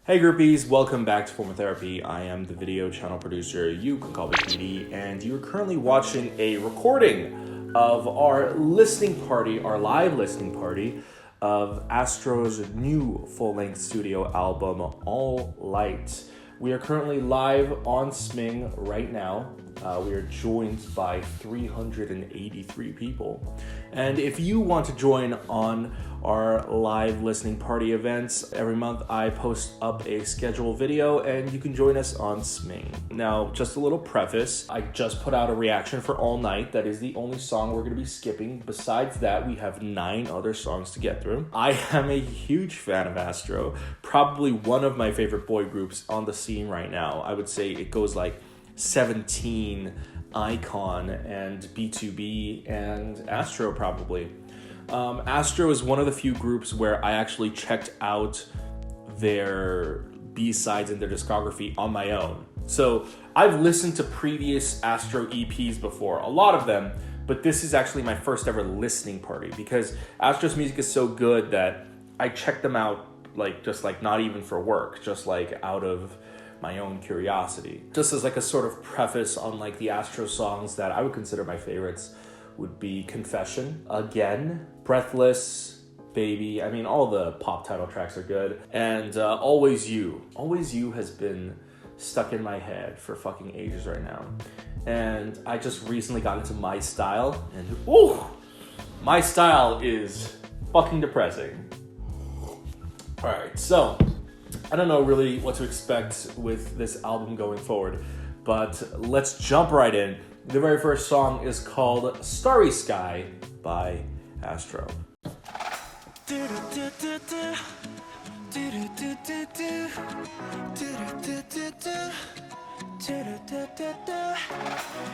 Hey groupies, welcome back to Formal Therapy. I am the video channel producer, you can call me PD, and you're currently watching a recording of our listening party, our live listening party of ASTRO's new full-length studio album, All Light. We are currently live on Sming right now. We are joined by 383 people. And if you want to join on our live listening party events, every month I post up a scheduled video and you can join us on Sming. Now, just a little preface, I just put out a reaction for All Night. That is the only song we're going to be skipping. Besides that, we have 9 other songs to get through. I am a huge fan of ASTRO, probably one of my favorite boy groups on the scene right now. I would say it goes like 17, Icon, and B2B, and ASTRO probably. ASTRO is one of the few groups where I actually checked out their B-sides and their discography on my own. So I've listened to previous ASTRO EPs before, a lot of them, but this is actually my first ever listening party because ASTRO's music is so good that I checked them out just not even for work, just out of my own curiosity. Just as a sort of preface on the ASTRO songs that I would consider my favorites would be Confession, Again, Breathless, Baby. I mean, all the pop title tracks are good. And Always You. Always You has been stuck in my head for fucking ages right now. And I just recently got into My Style, and ooh, My Style is fucking depressing. All right, so I don't know really what to expect with this album going forward, but let's jump right in. The very first song is called Starry Sky by ASTRO.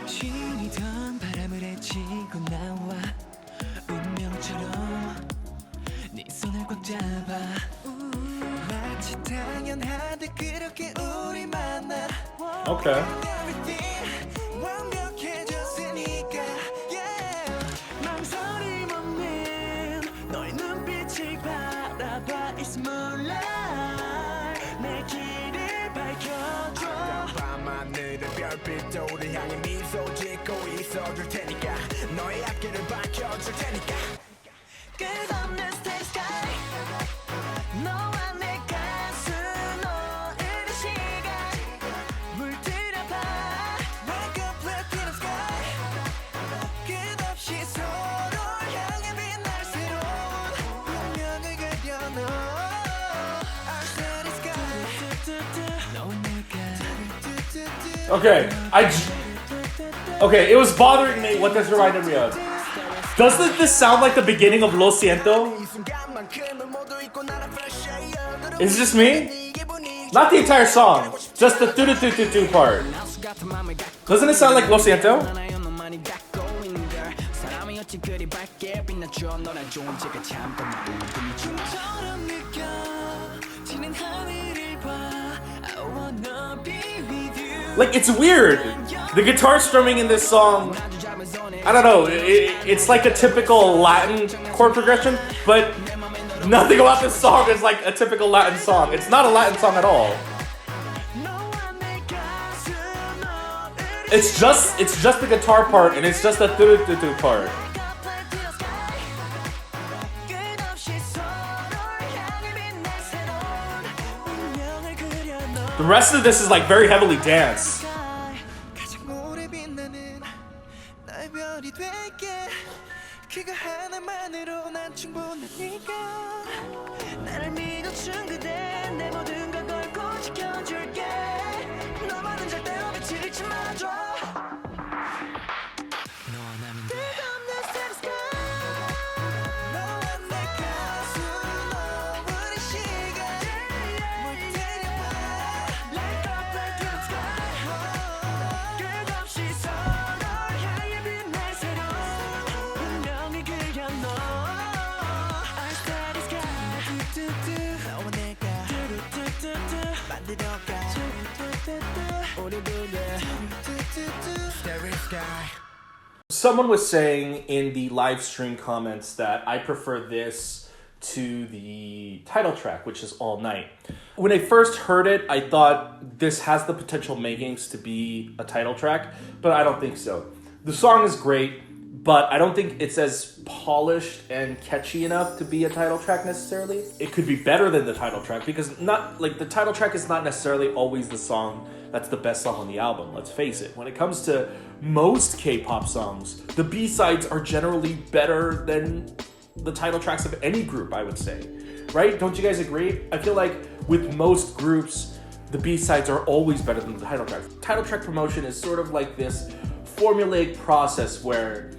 쉬던 바람을 헤치고 나와 운명처럼 네 손을 꽉 잡아 마치 당연하듯 그렇게 우리 만나 Okay. 완벽해졌으니까 망설임 없는 너의 눈빛을 바라봐 It's moonlight 내 길을 밝혀줘 밤하늘의 별빛도 우리 향해 미소 짓고 있어줄 테니까 너의 앞길을 밝혀줄 테니까 끝없는 Starry Sky 너와 내 가슴 오르는 시간 물들여봐 Like a platinum sky 끝없이 서로를 향해 빛날 새로운 운명을 그려넣어 Our Starry Sky 너와 내가 Okay, okay, it was bothering me. What does it remind me of? Doesn't this sound like the beginning of Lo Siento? Is it just me? Not the entire song, just the do-do-do-do-do part. Doesn't it sound like Lo Siento? It's weird. The guitar strumming in this song, I don't know, it's like a typical Latin chord progression, but nothing about this song is like a typical Latin song. It's not a Latin song at all. It's just the guitar part, and it's just the do-do-do-do part. The rest of this is very heavily dance. Someone was saying in the live stream comments that I prefer this to the title track, which is All Night. When I first heard it, I thought this has the potential makings to be a title track, but I don't think so. The song is great, but I don't think it's as polished and catchy enough to be a title track necessarily. It could be better than the title track because the title track is not necessarily always the song that's the best song on the album, let's face it. When it comes to most K-pop songs, the B-sides are generally better than the title tracks of any group, I would say. Right? Don't you guys agree? I feel like with most groups, the B-sides are always better than the title tracks. Title track promotion is sort of like this formulaic process where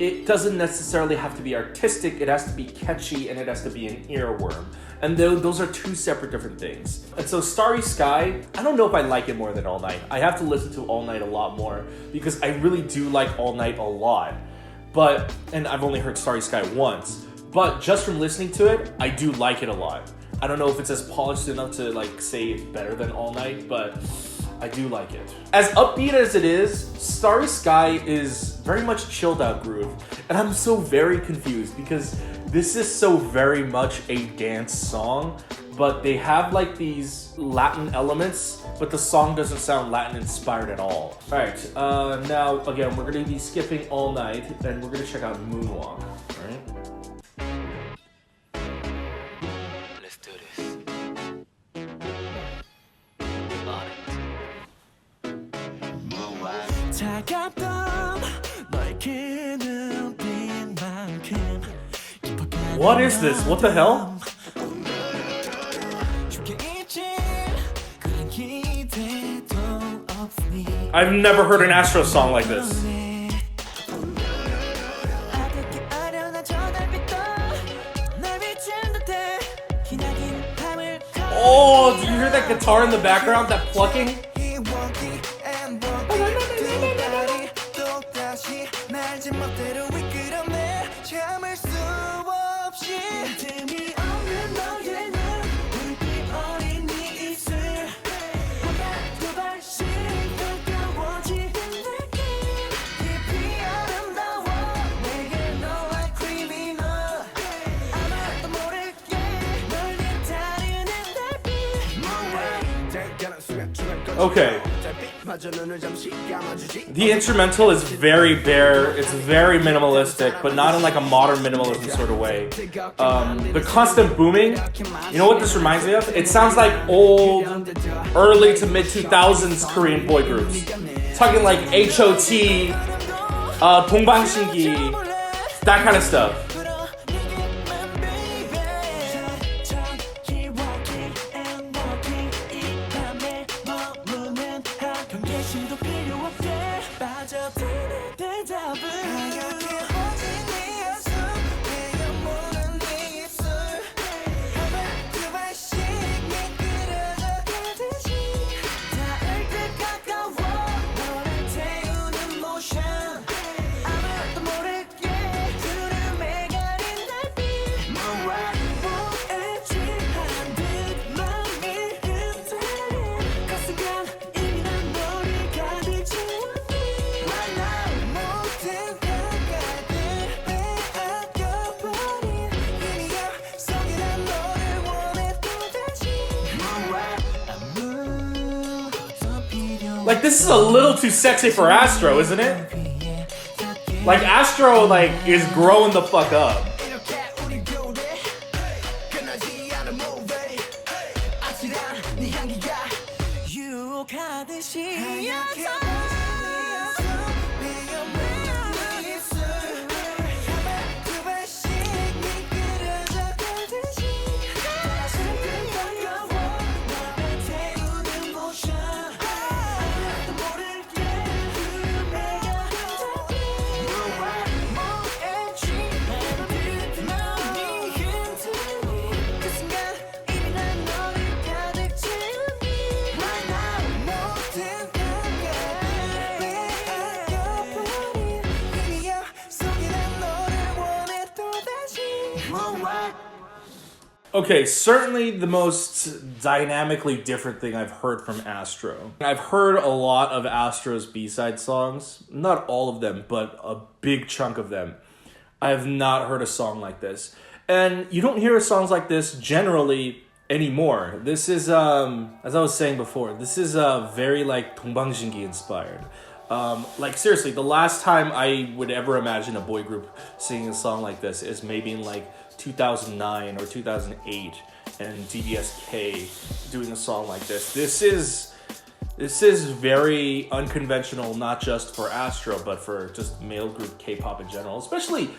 it doesn't necessarily have to be artistic, it has to be catchy, and it has to be an earworm. And those are two separate different things. And so Starry Sky, I don't know if I like it more than All Night. I have to listen to All Night a lot more because I really do like All Night a lot. And I've only heard Starry Sky once, but just from listening to it, I do like it a lot. I don't know if it's as polished enough to say it's better than All Night, but I do like it. As upbeat as it is, Starry Sky is very much chilled out groove. And I'm so very confused because this is so very much a dance song, but they have these Latin elements, but the song doesn't sound Latin inspired at all. All right, now again, we're gonna be skipping All Night and we're gonna check out Moonwalk, all right? Let's do this. On it. Moonwalk. 차갑던 너의 그 눈빛만큼 What is this? What the hell? I've never heard an ASTRO song like this. Oh, do you hear that guitar in the background? That plucking? Okay. The instrumental is very bare, it's very minimalistic, but not in a modern minimalism sort of way. The constant booming, you know what this reminds me of? It sounds like old, early to mid 2000s Korean boy groups. Talking like HOT, 동방신기, that kind of stuff. This is a little too sexy for ASTRO, isn't it? ASTRO, is growing the fuck up. Okay, certainly the most dynamically different thing I've heard from ASTRO. I've heard a lot of ASTRO's B-side songs. Not all of them, but a big chunk of them. I have not heard a song like this. And you don't hear songs like this generally anymore. This is, as I was saying before, this is very like 동방신기 inspired. Like seriously, the last time I would ever imagine a boy group singing a song like this is maybe in like 2009 or 2008, and DBSK doing a song like this. This is very unconventional, not just for ASTRO, but for just male group K-pop in general, especially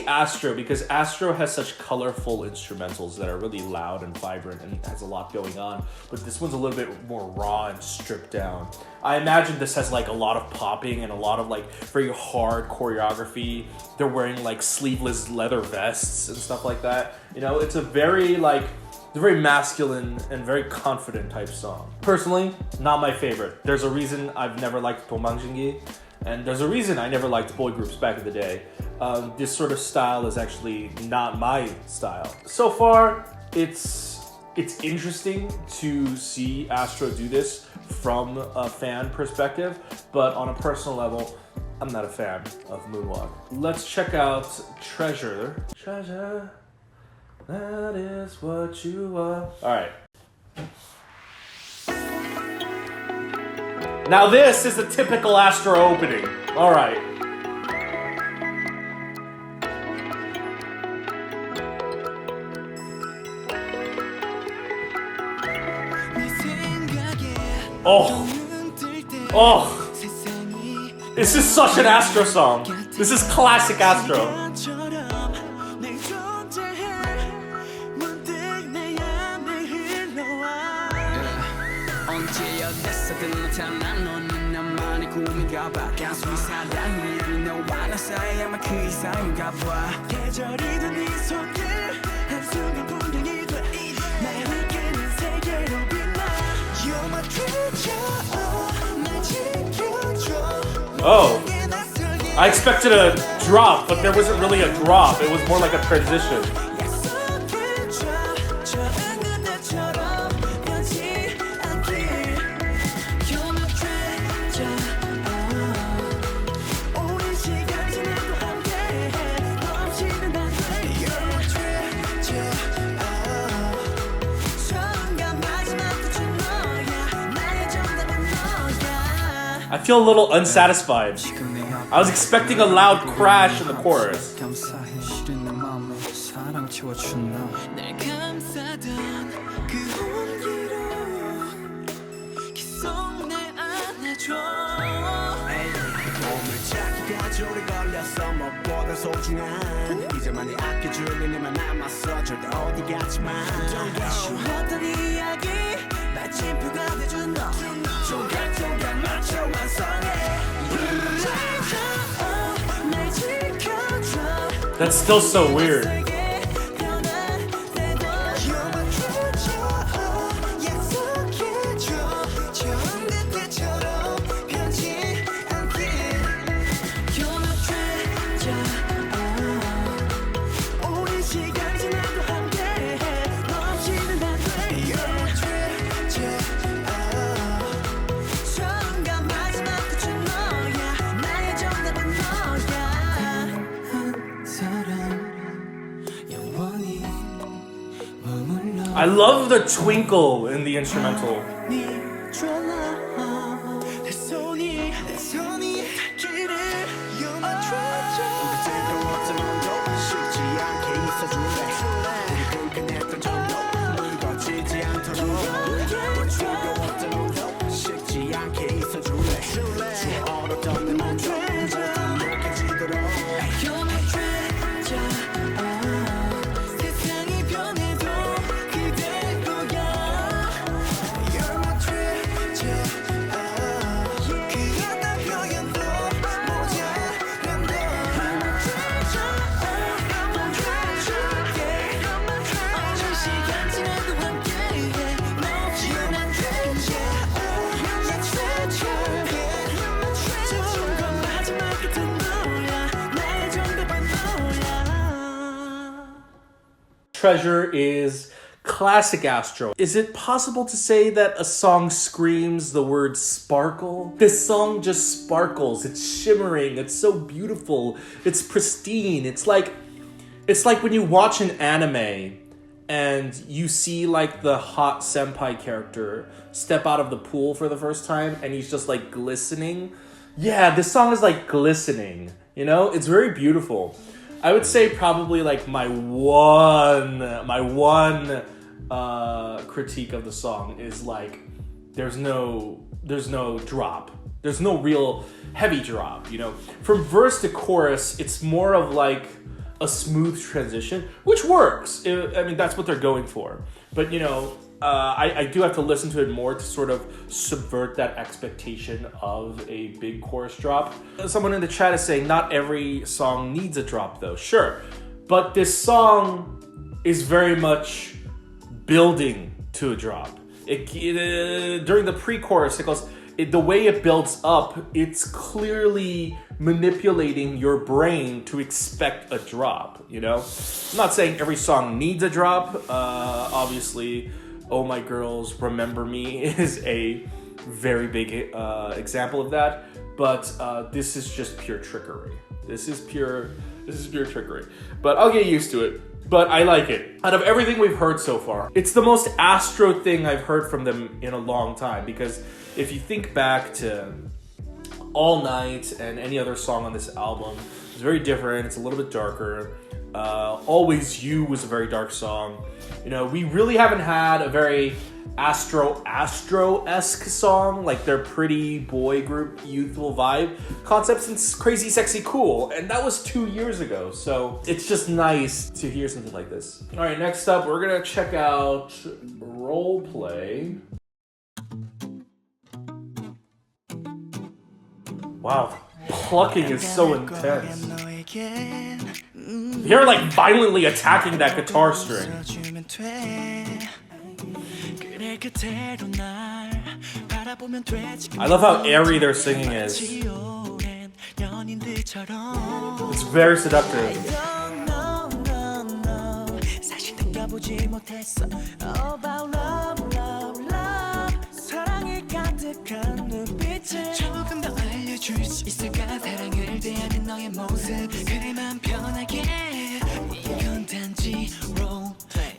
ASTRO, because ASTRO has such colorful instrumentals that are really loud and vibrant and has a lot going on, but this one's a little bit more raw and stripped down. I imagine this has like a lot of popping and a lot of like very hard choreography. They're wearing like sleeveless leather vests and stuff like that. You know, it's a very masculine and very confident type song. Personally, not my favorite. There's a reason I've never liked 동방신기, and there's a reason I never liked boy groups back in the day. This sort of style is actually not my style. So far, it's interesting to see ASTRO do this from a fan perspective, but on a personal level, I'm not a fan of Moonwalk. Let's check out Treasure. Treasure. That is what you are. Alright. Now this is a typical ASTRO opening. Alright. Oh. This is such an ASTRO song. This is classic ASTRO. Oh, I expected a drop, but there wasn't really a drop. It was more like a transition. I feel a little unsatisfied. I was expecting a loud crash in the chorus. That's still so weird. I love the twinkle in the instrumental. Treasure is classic ASTRO. Is it possible to say that a song screams the word sparkle? This song just sparkles. It's shimmering. It's so beautiful. It's pristine. It's like It's like when you watch an anime and you see like the hot senpai character step out of the pool for the first time and he's just like glistening. Yeah, this song is like glistening, you know? It's very beautiful. I would say probably like my one critique of the song is like there's no drop. There's no real heavy drop, you know? From verse to chorus, it's more of like a smooth transition, which works. I mean, that's what they're going for. But, you know, I do have to listen to it more to sort of subvert that expectation of a big chorus drop. Someone in the chat is saying not every song needs a drop, though. Sure. But this song is very much building to a drop. During the pre-chorus, it goes... the way it builds up, it's clearly manipulating your brain to expect a drop, you know? I'm not saying every song needs a drop. Obviously, Oh My Girls, Remember Me is a very big example of that. But this is just pure trickery. This is pure trickery. But I'll get used to it. But I like it. Out of everything we've heard so far, it's the most Astro thing I've heard from them in a long time. Because if you think back to All Night and any other song on this album, it's very different. It's a little bit darker. Always You was a very dark song. You know, we really haven't had a very Astro-esque song, like their pretty boy group youthful vibe concept since Crazy Sexy Cool, and that was 2 years ago, so it's just nice to hear something like this. All right, next up, we're gonna check out Roleplay. Wow, plucking is so intense. They're like violently attacking that guitar string. I love how airy their singing is. It's very seductive.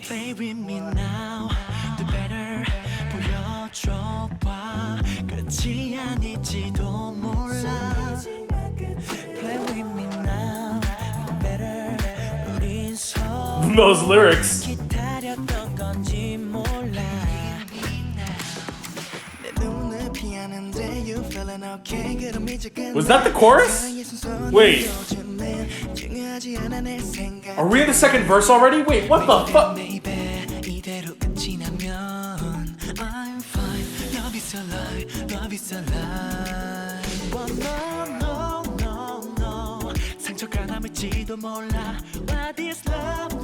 Play with me now, the better 보여줘봐. 끝이 아닐지도 몰라. Play with me now, the better 우린 서로 Those lyrics. 기다렸던 건지 몰라. 내 눈을 피하는데 you feeling okay? 그럼 이제 Was that the chorus? Wait. Are we in the second verse already? Wait, what the fuck? I'm fine. Love is a lie. Love is a lie. No. 상처가 남을지도 몰라. What is love?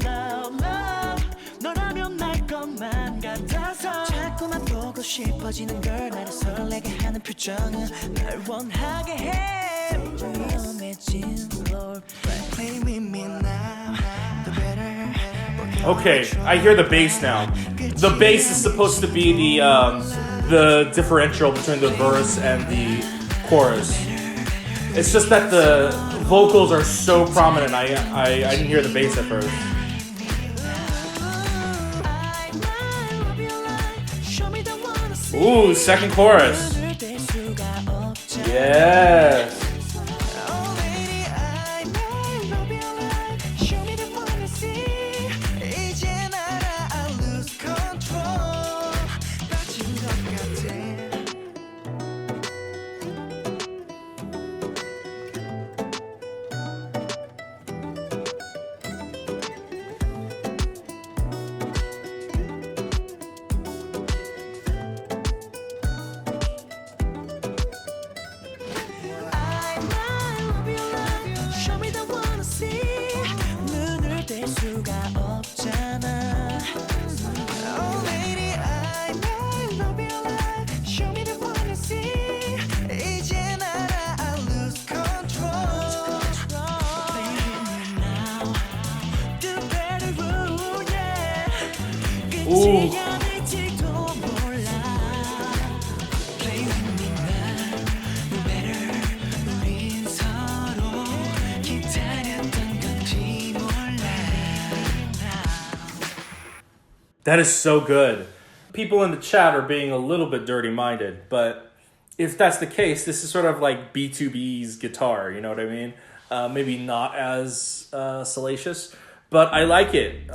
너라면 날 것만 같아서 자꾸만 보고 싶어지는 걸 나를 설레게 하는 표정은 날 원하게 해. 위험해진 Roleplay. Play with me now. The better. Okay, I hear the bass now. The bass is supposed to be the differential between the verse and the chorus. It's just that the vocals are so prominent. I didn't hear the bass at first. Ooh, second chorus. Yes. Ooh. That is so good. People in the chat are being a little bit dirty-minded, but if that's the case, this is sort of like B2B's guitar, you know what I mean? Maybe not as salacious, but I like it.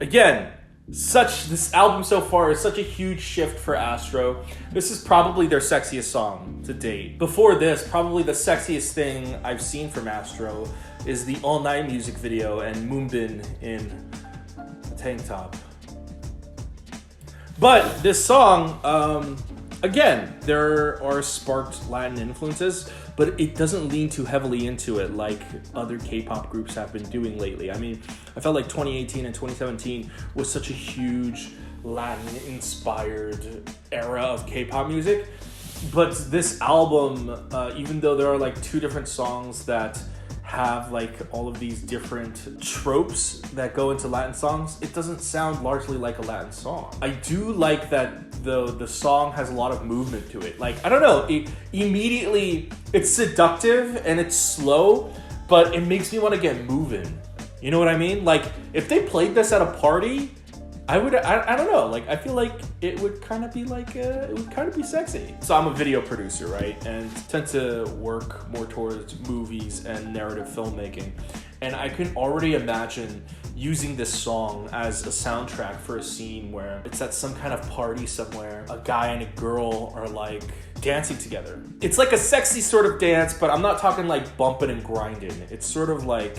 Again, this album so far is such a huge shift for Astro. This is probably their sexiest song to date. Before this, probably the sexiest thing I've seen from Astro is the All Night music video and Moonbin in a tank top. But this song, again, there are sparked Latin influences, but it doesn't lean too heavily into it like other K-pop groups have been doing lately. I mean, I felt like 2018 and 2017 was such a huge Latin-inspired era of K-pop music. But this album, even though there are like 2 different songs that have like all of these different tropes that go into Latin songs, it doesn't sound largely like a Latin song. I do like that the song has a lot of movement to it. Like, I don't know, it's seductive and it's slow, but it makes me want to get moving. You know what I mean? Like, if they played this at a party, I don't know, like, I feel like it would kind of be like, it would kind of be sexy. So I'm a video producer, right? And tend to work more towards movies and narrative filmmaking. And I can already imagine using this song as a soundtrack for a scene where it's at some kind of party somewhere. A guy and a girl are like dancing together. It's like a sexy sort of dance, but I'm not talking like bumping and grinding. It's sort of like,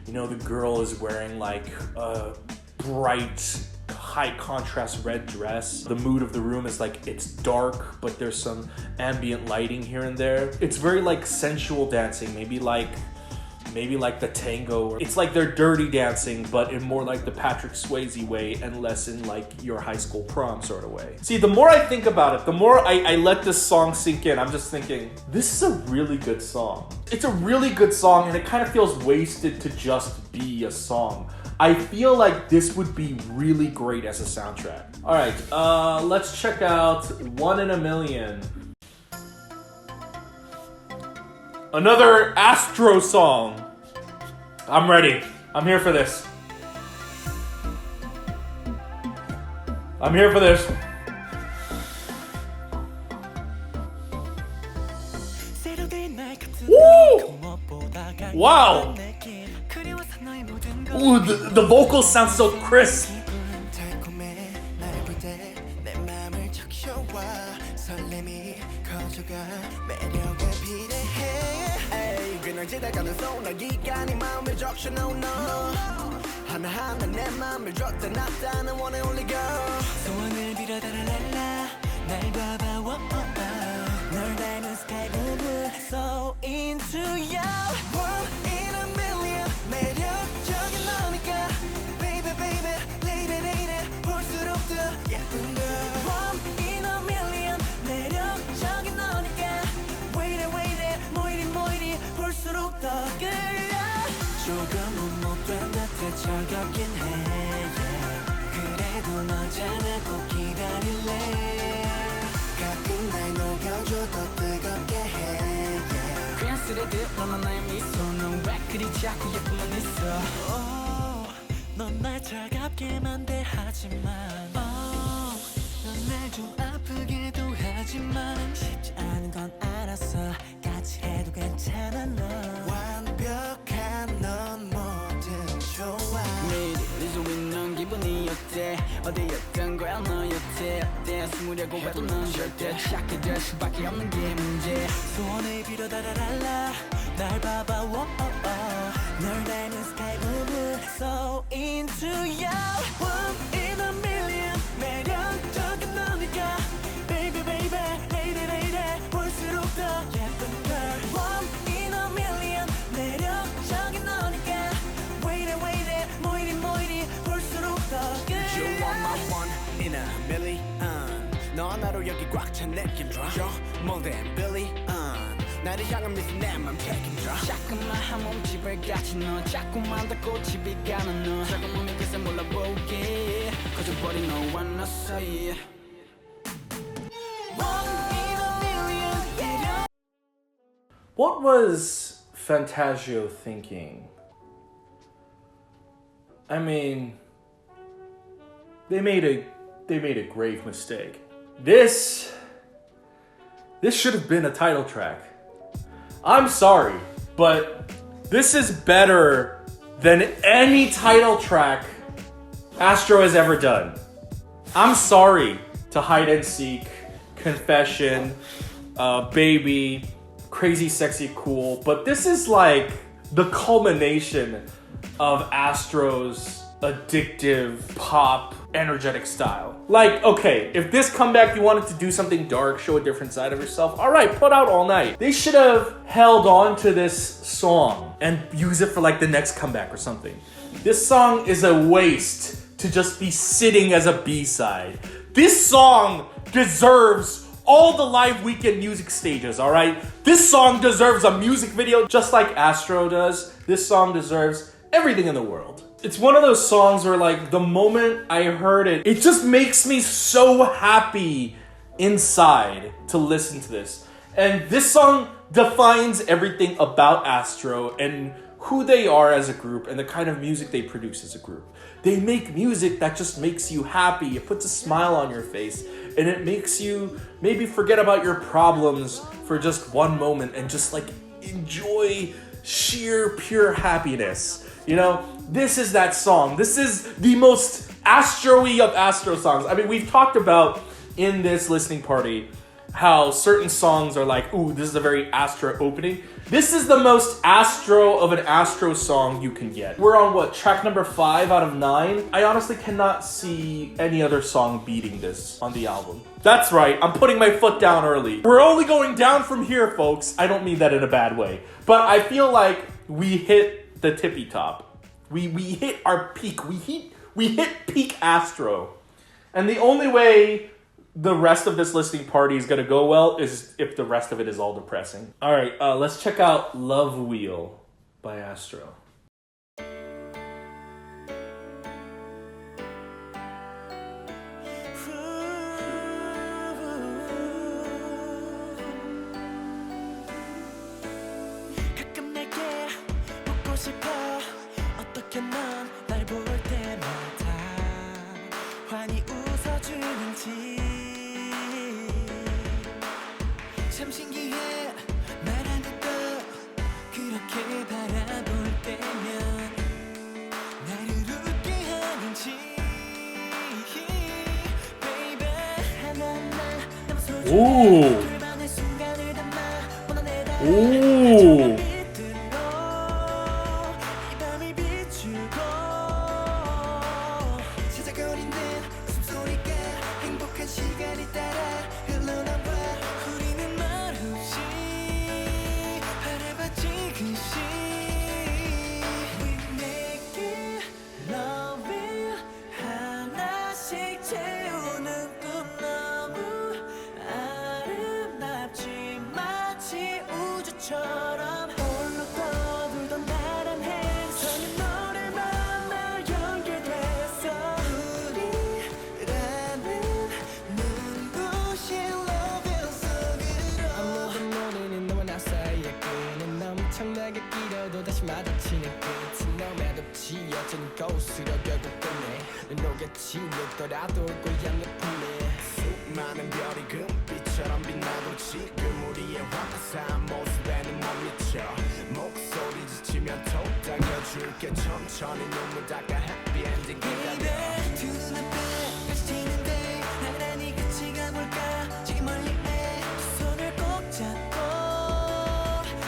you know, the girl is wearing like a bright, high contrast red dress. The mood of the room is like, it's dark, but there's some ambient lighting here and there. It's very like sensual dancing, maybe like the tango. It's like they're dirty dancing, but in more like the Patrick Swayze way and less in like your high school prom sort of way. See, the more I think about it, the more I let this song sink in. I'm just thinking, this is a really good song. It's a really good song, and it kind of feels wasted to just be a song. I feel like this would be really great as a soundtrack. All right, let's check out One in a Million. Another Astro song. I'm ready. I'm here for this. I'm here for this. Woo! Wow! Ooh, the vocals sound so crisp. So into you. One in a million. 매력적인 너니까. Baby, baby, lady, lady. 볼수록 더 예쁜 girl. One in a million. 매력적인 너니까. Wait, wait, 모이리, 모이리. 볼수록 더 끌려. 조금은 못된 듯해 차갑긴 해. 그래도 너잖아 꼭 기다릴래. 가끔 날 녹여줘 더 뜨겁게 해. 그냥 쓰레듯 너는 나의 미소. 넌 왜 그리 자꾸 예쁘만 있어. 넌 날 차갑게만 대하지만 넌 날 좀 아프게도 하지만 쉽지 않은 건 알았어. 같이 해도 괜찮아 너. 완벽한 넌 뭐든 좋아. 매일 잊어있는 넌 기분이 어때. 어디였던 거야 너 여태 어때. 숨으려고 해도 넌 절대 찾게 될 수밖에 없는 게 문제. 소원을 빌어 달아랄라. 날 봐봐 널 닮은 sky blue. So into you. One in a million. 매력적인 너니까. Baby baby lady lady. 볼수록 더 예쁜 girl. One in a million. 매력적인 너니까. Wait wait 모이리 모이리. 볼수록 더 끌려. You are my one in a million. 너 하나로 여기 꽉 찬 느낌 들어. 모든 billion. 나를 향한 미소 내 맘 책임져. 자꾸만 한 몸집을 같이 너. 자꾸만 더 꽃이 가는 너. 조금은 그새 몰라보게. 커져버린 너와 너 사이에. What was Fantasio thinking? I mean, they made a grave mistake. This should have been a title track. I'm sorry, but this is better than any title track Astro has ever done. I'm sorry to Hide and Seek, Confession, Baby, Crazy Sexy Cool, but this is like the culmination of Astro's addictive pop energetic style. Like, okay, if this comeback you wanted to do something dark, show a different side of yourself, all right, put out All Night. They should have held on to this song and use it for like the next comeback or something. This song is a waste to just be sitting as a B-side. This song deserves all the live weekend music stages, all right? This song deserves a music video just like Astro does. This song deserves everything in the world. It's one of those songs where like the moment I heard it, it just makes me so happy inside to listen to this. And this song defines everything about Astro and who they are as a group and the kind of music they produce as a group. They make music that just makes you happy. It puts a smile on your face and it makes you maybe forget about your problems for just one moment and just like enjoy sheer pure happiness. You know, this is that song. This is the most Astro-y of Astro songs. I mean, we've talked about in this listening party how certain songs are like, ooh, this is a very Astro opening. This is the most Astro of an Astro song you can get. We're on what, track number 5 out of 9? I honestly cannot see any other song beating this on the album. That's right, I'm putting my foot down early. We're only going down from here, folks. I don't mean that in a bad way. But I feel like we hit the tippy top. We hit our peak. We hit peak Astro. And the only way the rest of this listening party is gonna go well is if the rest of it is all depressing. All right, let's check out Love Wheel by Astro. Ooh. Ooh. 수많은 별이 금빛처럼 빛나고 지금 우리의 화사한 모습에는 못 미쳐 목소리 지치면 톡 당겨줄게 천천히 눈물 닦아 해피 엔딩 기다려 두 눈은 배 다시 튀는데 나란히 같이 가볼까 지금 멀리 두 손을 꼭 잡고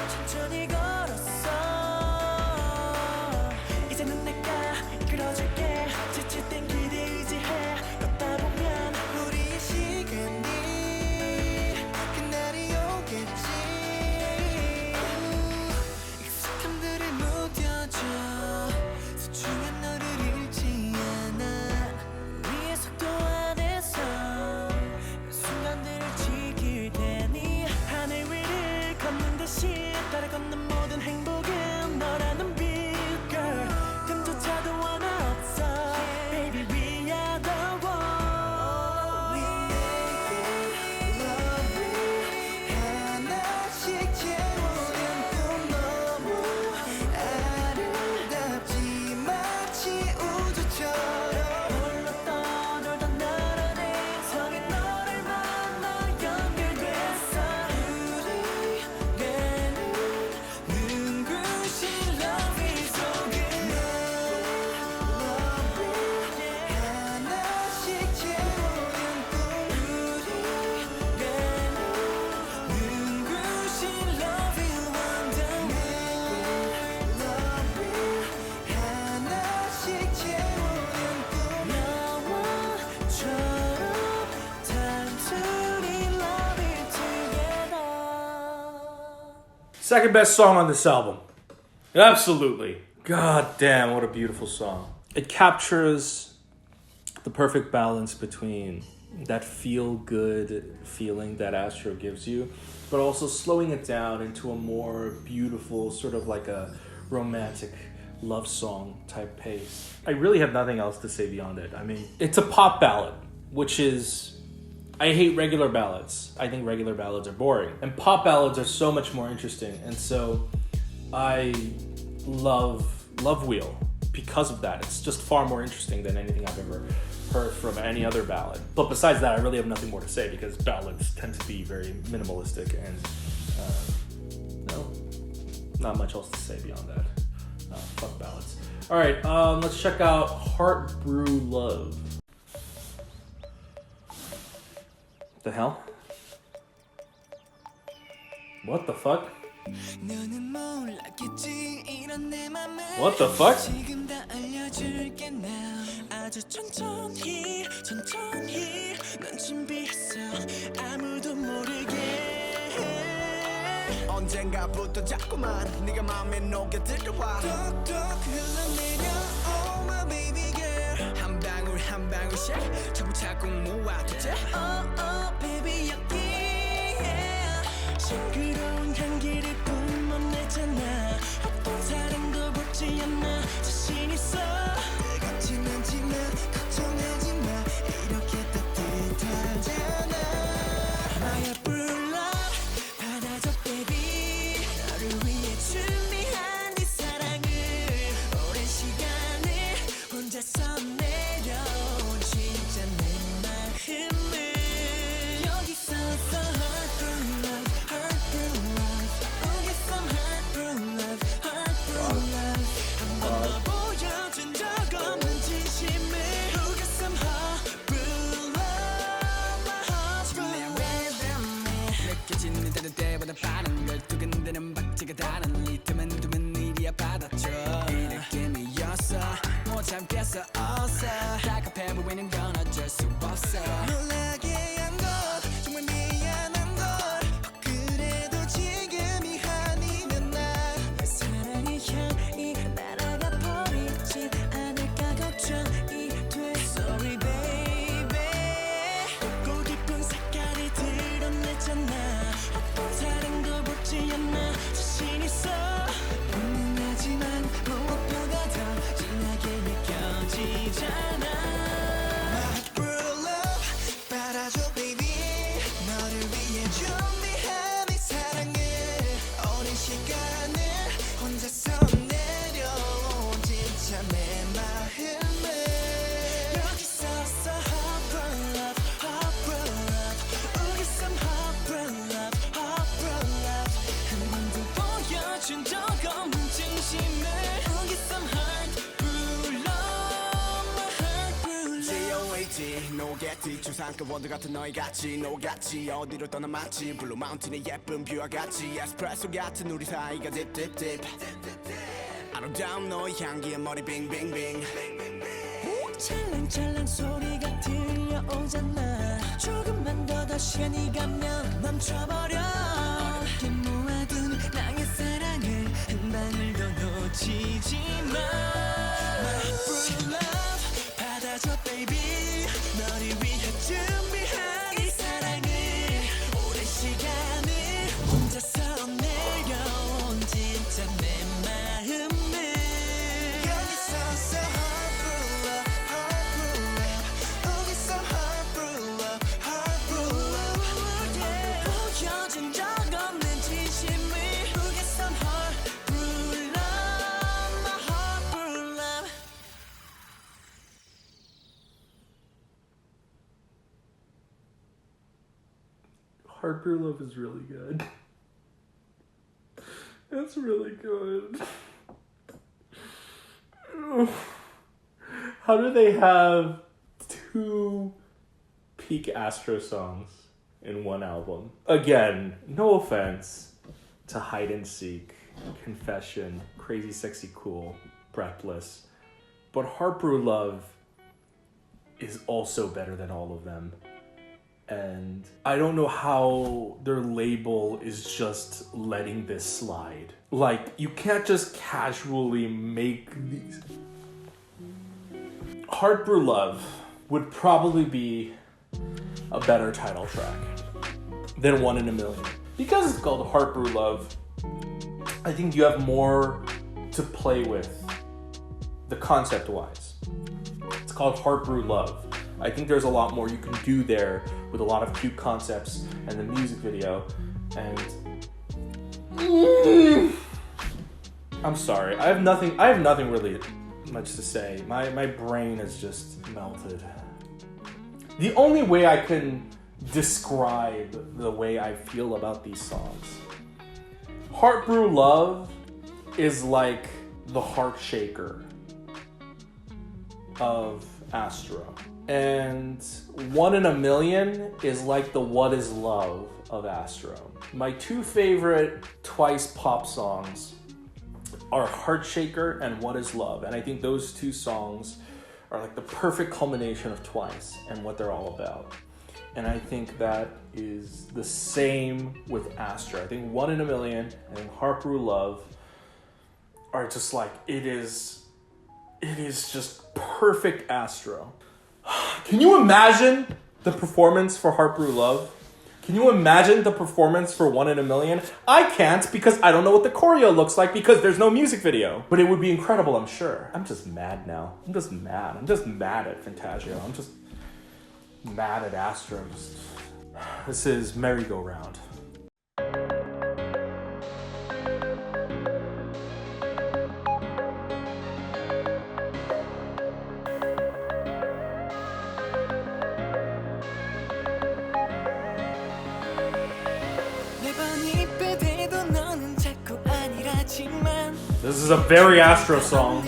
천천히 걸었어 이제는 내가 이끌어줄게 지칠 땐 기대 의지해 걷다 보면 우리의 시간이 그날이 오겠지 익숙함들을 무뎌줘 소중한 너를 잃지 않아 Second best song on this album. Absolutely. God damn, what a beautiful song. It captures the perfect balance between that feel-good feeling that Astro gives you, but also slowing it down into a more beautiful, sort of like a romantic love song type pace. I really have nothing else to say beyond it. I mean, it's a pop ballad, which is... I hate regular ballads. I think regular ballads are boring. And pop ballads are so much more interesting. And so I love Love Wheel because of that. It's just far more interesting than anything I've ever heard from any other ballad. But besides that, I really have nothing more to say because ballads tend to be very minimalistic and no, not much else to say beyond that. Fuck ballads. All right, let's check out Heart Brew Love. The hell? What the fuck? What the fuck? 언젠가부터 자꾸만 네가 마음에 녹여들어와 뚝뚝 흘러내려 Oh my baby girl 한 방울 한 방울씩 차곡차곡 모아두자 Oh oh baby 여기에 싱그러운 향기를 뿜어내잖아 어떤 사랑도 붙지 않아 자신 있어 같진 않지만 걱정하지 마 이렇게 따뜻하잖아 My Brew Love 받아줘 baby 너를 위해 준비한 이 사랑을 오랜 시간을 혼자서 내려온 진짜 내 마음을 여기서 Heart Brew Love Heart Brew Love Oh get some Heart Brew Love Heart Brew Love 한 번 더 보여준 적 없는 진심을 Oh get some Heart Brew Love My Heart Brew Love 느껴지는 대로 때보다 빠른 걸 두근대는 박자가 다른 리듬은 두면 일이야 받아줘 이 느낌이었어 못 참겠어 어서 다급해 보이는 건 어쩔 수 없어 놀라게 한 것 정말 미안한 걸 그래도 지금이 아니면 나 사랑의 향이 날아가 버리지 않을까 걱정이 돼 Sorry baby 고 깊은 색깔이 드러내잖아 어떤 사랑도 붙지 않아 자신 있어 분명하지만 무엇보다 더 진하게 느껴지잖아 My Brew Love 받아줘 baby 너를 위해 준비한 이 사랑을 오랜 시간을 혼자서 내려온 진짜 내 마음을 여기서 Heart Brew Love Heart Brew Love Oh get some Heart Brew Love Heart Brew Love 한 번도 보여준 적 없는 진심을 Oh get some Heart Brew Love My Heart Brew Love G.O.A.T. 노겠지 초상급 원두 같은 너희같이 노같이 어디로 떠나봤지 블루 마운틴의 예쁜 뷰와 같이 에스프레소 같은 우리 사이가 딥딥딥 아름다운 너의 향기에 머리 빙빙빙 찰랑찰랑 소리가 들려오잖아 조금만 더 시간이 가면 멈춰버려 어렵게 모아둔 나의 사랑을 한 방울도 놓치지 마 My Brew Love 받아줘 baby 너를 위해 준비한 이 사랑을 오랜 시간을 혼자서 내려온 진짜 내 마음을 여기서 Heart Brew Love Heart Brew Love Oh get some Heart Brew Love Heart Brew Love yeah. 보여준 적 없는 진심을 Oh get some Heart Brew Love My Heart Brew Love Heart Brew Love is really good. It's really good. How do they have two peak Astro songs in one album? Again, no offense to Hide and Seek, Confession, Crazy Sexy Cool, Breathless, but Heart Brew Love is also better than all of them. And I don't know how their label is just letting this slide. Like, you can't just casually make these. Brew Love would probably be a better title track than 1 in a Million. Because it's called Brew Love, I think you have more to play with, the concept-wise. It's called Brew Love. I think there's a lot more you can do there with a lot of cute concepts and the music video. And I'm sorry, I have nothing really much to say. My brain is just melted. The only way I can describe the way I feel about these songs, Brew Love is like the heart shaker of ASTRO. And 1 in a Million is like the What Is Love of ASTRO. My two favorite Twice pop songs are Heart Shaker and What Is Love. And I think those two songs are like the perfect culmination of Twice and what they're all about. And I think that is the same with ASTRO. I think 1 in a Million and Brew Love are just like, it is just perfect ASTRO. Can you imagine the performance for Brew Love? Can you imagine the performance for 1 in a Million? I can't, because I don't know what the choreo looks like because there's no music video. But it would be incredible, I'm sure. I'm just mad now. I'm just mad at Fantasio. I'm just mad at ASTRO. This is Merry-Go-Round. This is a very ASTRO song.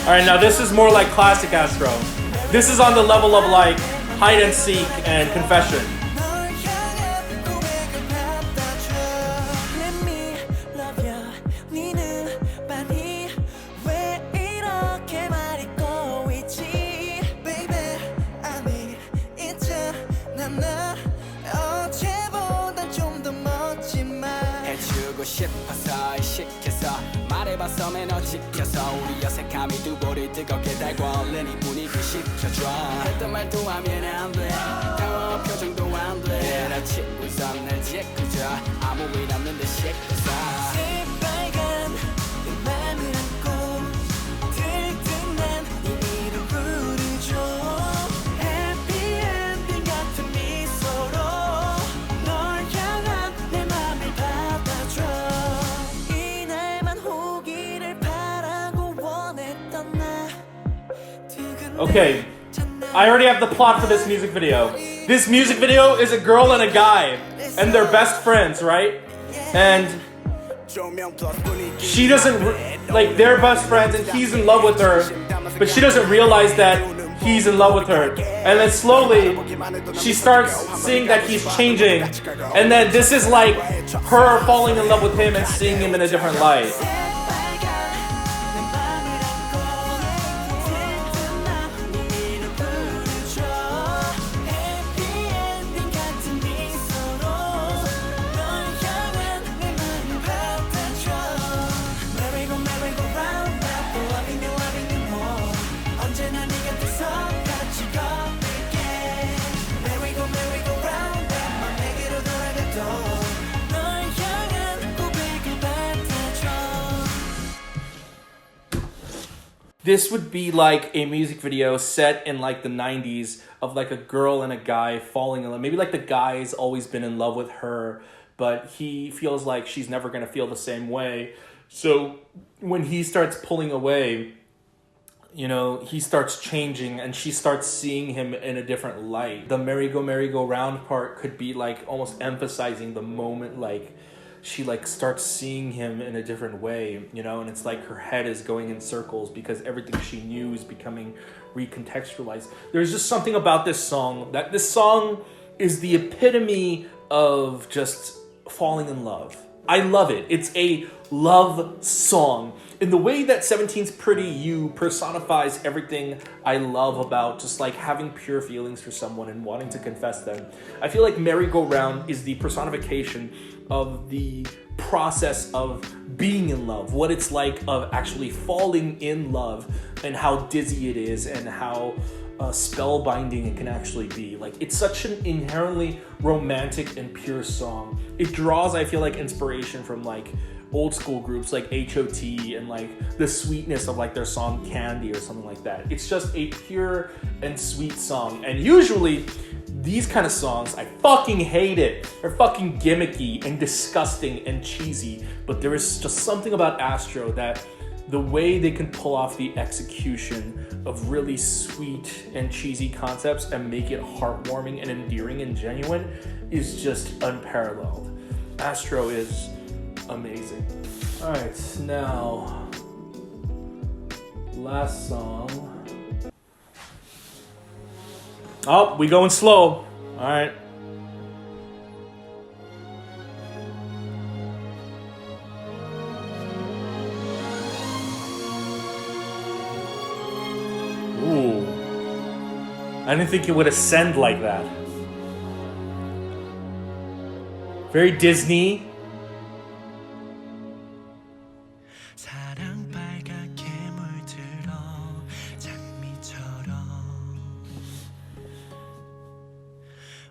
Alright, now this is more like classic ASTRO. This is on the level of like Hide and Seek and Confession. 우리 어색함이 두 볼이 뜨겁게 달고 얼른이 분위기 식혀줘 했던 말도 하면 안돼 당황한 표정도 안돼 나 친구선 날 제꾸자 아무 일 없는 듯 씻고서 새빨간 내 맘을 안고 들뜬 난 네 이름 부르죠 Happy ending 같은 미소로 널 향한 내 맘을 받아줘 Okay, I already have the plot for this music video. This music video is a girl and a guy, and they're best friends, right? And she doesn't, like, they're best friends and he's in love with her, but she doesn't realize that he's in love with her. And then slowly, she starts seeing that he's changing, and then this is like her falling in love with him and seeing him in a different light. this would be like a music video set in like the 90s of like a girl and a guy falling in love. Maybe like the guy's always been in love with her, but he feels like she's never going to feel the same way. So when he starts pulling away, you know, he starts changing and she starts seeing him in a different light. The merry-go-round part could be like almost emphasizing the moment like she like starts seeing him in a different way, you know, and it's like her head is going in circles because everything she knew is becoming recontextualized. There's just something about this song that this song is the epitome of just falling in love. I love it. It's a love song. In the way that 17's Pretty You personifies everything I love about just like having pure feelings for someone and wanting to confess them. I feel like Merry-Go-Round is the personification of the process of being in love, what it's like of actually falling in love and how dizzy it is and how spellbinding it can actually be. Like, it's such an inherently romantic and pure song. It draws, I feel like, inspiration from like old school groups like HOT and like the sweetness of like their song Candy or something like that. It's just a pure and sweet song. And usually these kind of songs, I fucking hate it. They're fucking gimmicky and disgusting and cheesy. But there is just something about Astro that the way they can pull off the execution of really sweet and cheesy concepts and make it heartwarming and endearing and genuine is just unparalleled. Astro is amazing. All right, now last song. Oh, we going slow. All right. Ooh. I didn't think it would ascend like that. Very Disney. 사랑 빨갛게 물들어 장미처럼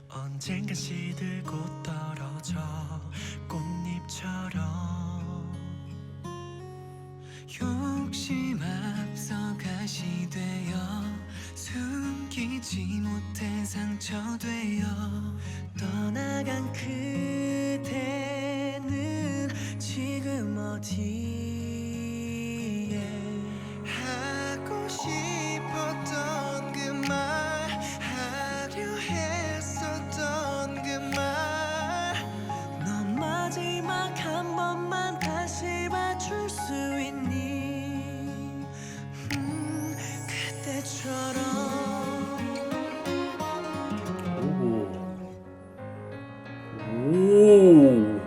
언젠가 시들고 떨어져 꽃잎처럼 욕심 앞서 가시되어 숨기지 못해 상처되어 떠나간 그대는 지금 어디에 하고 싶었던 그 말 하려 했었던 그 말 넌 마지막 한 번만 다시 봐줄 수 있니 그때처럼 Ooh.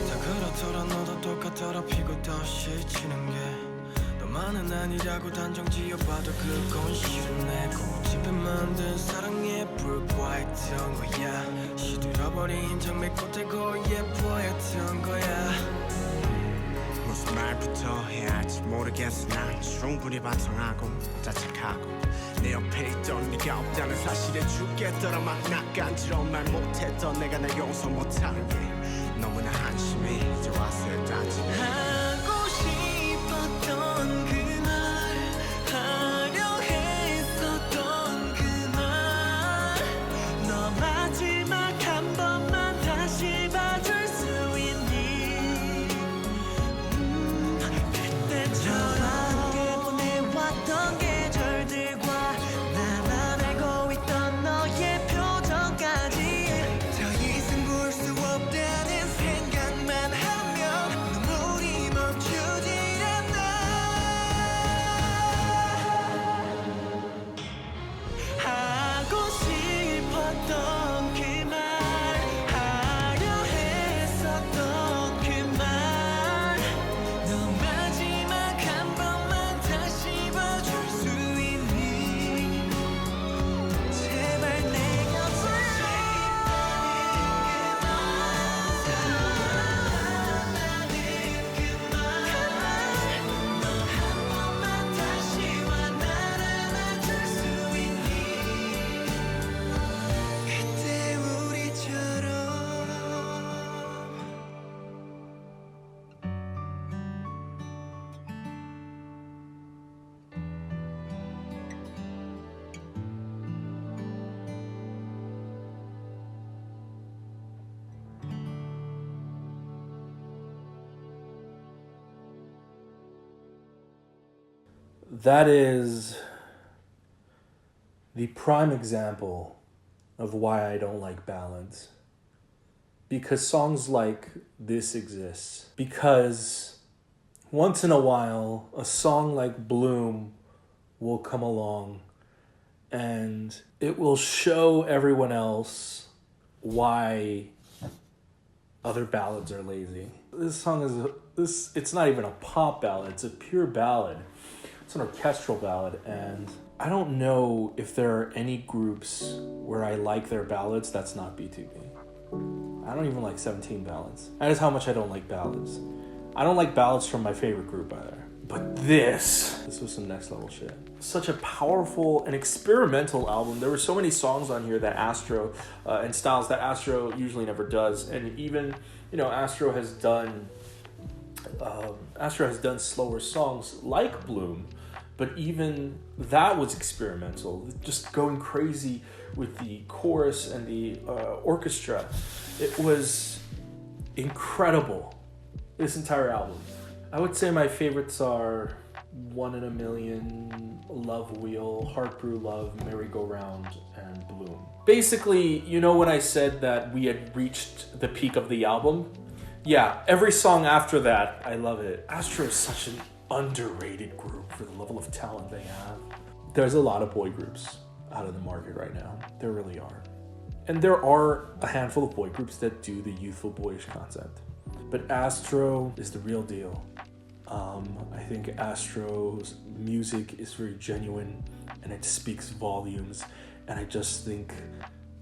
다 그렇더라 너도 똑같더라 피고 다시 치는 게 너만은 아니라고 단정 지어봐도 그건 싫네 고집에 만든 사랑에 불과했던 거야 시들어버린 장미꽃에 거기에 보였던 거야 무슨 말부터 해야 할지 모르겠어 난 충분히 반성하고 자책하고 내 옆에 있던 네가 없다는 사실에 죽겠더라 막 낯간지러운 말 못했던 내가 날 용서 못하는 게 너무나 한심해 이제 와서 일단지 하고 싶었던 그 말 하려 했었던 그 말 너 마지막 한 번만 다시 봐줄 수 있니 그때처럼 함께 보내왔던 계절들과 나만 알고 있던 너의 표정까지 더 이상 볼 수 없대 that is the prime example of why I don't like ballads. Because songs like this exist. Because once in a while, a song like Bloom will come along and it will show everyone else why other ballads are lazy. This song is it's not even a pop ballad, it's a pure ballad. It's an orchestral ballad, and I don't know if there are any groups where I like their ballads that's not B2B. I don't even like 17 ballads. That is how much I don't like ballads. I don't like ballads from my favorite group either. But this was some next level shit. Such a powerful and experimental album. There were so many songs on here that ASTRO, and styles that ASTRO usually never does. And even, ASTRO has done slower songs like Bloom, but even that was experimental. Just going crazy with the chorus and the orchestra. It was incredible, this entire album. I would say my favorites are One in a Million, Love Wheel, Heart Brew Love, Merry Go Round, and Bloom. Basically, when I said that we had reached the peak of the album? Yeah, every song after that, I love it. ASTRO is such an underrated group for the level of talent they have. There's a lot of boy groups out in the market right now. There really are. And there are a handful of boy groups that do the youthful boyish concept. But ASTRO is the real deal. I think ASTRO's music is very genuine and it speaks volumes, and I just think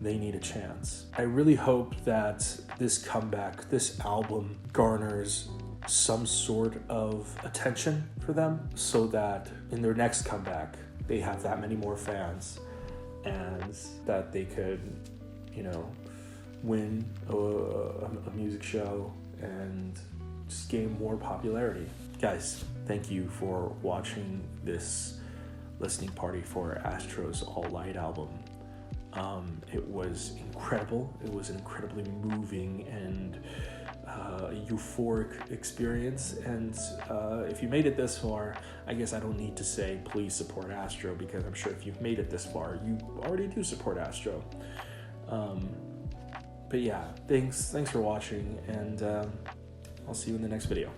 they need a chance. I really hope that this comeback, this album, garners some sort of attention for them so that in their next comeback they have that many more fans and that they could, win a music show and just gain more popularity. Guys, thank you for watching this listening party for ASTRO's All Light album. It was incredible. It was an incredibly moving and euphoric experience. And if you made it this far, I guess I don't need to say please support ASTRO, because I'm sure if you've made it this far, you already do support ASTRO. But yeah, thanks for watching, and I'll see you in the next video.